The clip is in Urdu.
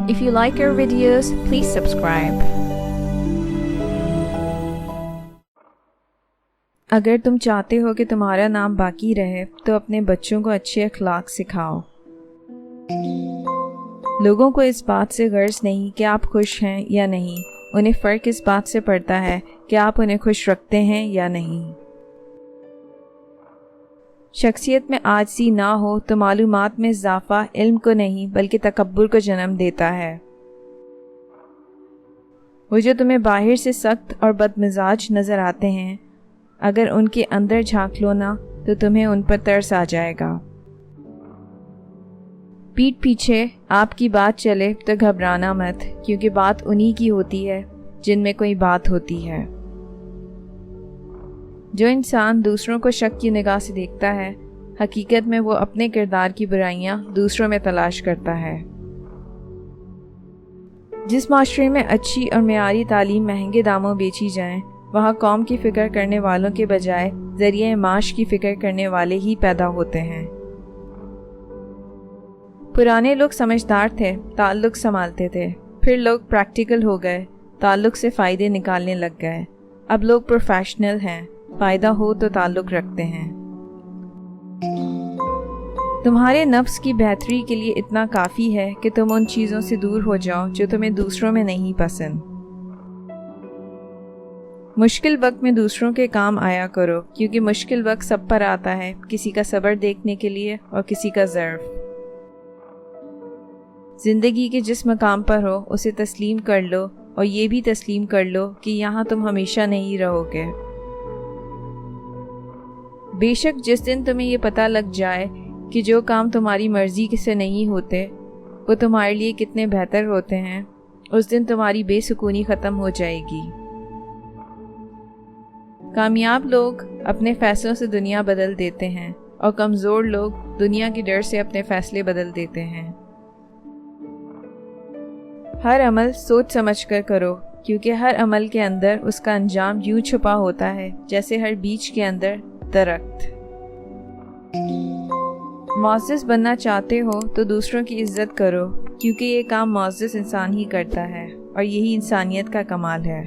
If you like our videos, please subscribe. اگر تم چاہتے ہو کہ تمہارا نام باقی رہے تو اپنے بچوں کو اچھے اخلاق سکھاؤ۔ لوگوں کو اس بات سے غرض نہیں کہ آپ خوش ہیں یا نہیں، انہیں فرق اس بات سے پڑتا ہے کہ آپ انہیں خوش رکھتے ہیں یا نہیں۔ شخصیت میں عاجزی نہ ہو تو معلومات میں اضافہ علم کو نہیں بلکہ تکبر کو جنم دیتا ہے۔ وہ جو تمہیں باہر سے سخت اور بد مزاج نظر آتے ہیں، اگر ان کے اندر جھانک لو نا تو تمہیں ان پر ترس آ جائے گا۔ پیٹھ پیچھے آپ کی بات چلے تو گھبرانا مت، کیونکہ بات انہی کی ہوتی ہے جن میں کوئی بات ہوتی ہے۔ جو انسان دوسروں کو شک کی نگاہ سے دیکھتا ہے، حقیقت میں وہ اپنے کردار کی برائیاں دوسروں میں تلاش کرتا ہے۔ جس معاشرے میں اچھی اور معیاری تعلیم مہنگے داموں بیچی جائیں، وہاں قوم کی فکر کرنے والوں کے بجائے ذریعہ معاش کی فکر کرنے والے ہی پیدا ہوتے ہیں۔ پرانے لوگ سمجھدار تھے، تعلق سنبھالتے تھے، پھر لوگ پریکٹیکل ہو گئے، تعلق سے فائدے نکالنے لگ گئے۔ اب لوگ پروفیشنل ہیں، فائدہ ہو تو تعلق رکھتے ہیں۔ تمہارے نفس کی بہتری کے لیے اتنا کافی ہے کہ تم ان چیزوں سے دور ہو جاؤ جو تمہیں دوسروں میں نہیں پسند۔ مشکل وقت میں دوسروں کے کام آیا کرو، کیونکہ مشکل وقت سب پر آتا ہے، کسی کا صبر دیکھنے کے لیے اور کسی کا ضعف۔ زندگی کے جس مقام پر ہو اسے تسلیم کر لو، اور یہ بھی تسلیم کر لو کہ یہاں تم ہمیشہ نہیں رہو گے۔ بے شک جس دن تمہیں یہ پتہ لگ جائے کہ جو کام تمہاری مرضی سے نہیں ہوتے وہ تمہارے لیے کتنے بہتر ہوتے ہیں، اس دن تمہاری بے سکونی ختم ہو جائے گی۔ کامیاب لوگ اپنے فیصلوں سے دنیا بدل دیتے ہیں، اور کمزور لوگ دنیا کے ڈر سے اپنے فیصلے بدل دیتے ہیں۔ ہر عمل سوچ سمجھ کر کرو، کیونکہ ہر عمل کے اندر اس کا انجام یوں چھپا ہوتا ہے جیسے ہر بیج کے اندر درخت۔ معزز بننا چاہتے ہو تو دوسروں کی عزت کرو، کیونکہ یہ کام معزز انسان ہی کرتا ہے، اور یہی انسانیت کا کمال ہے۔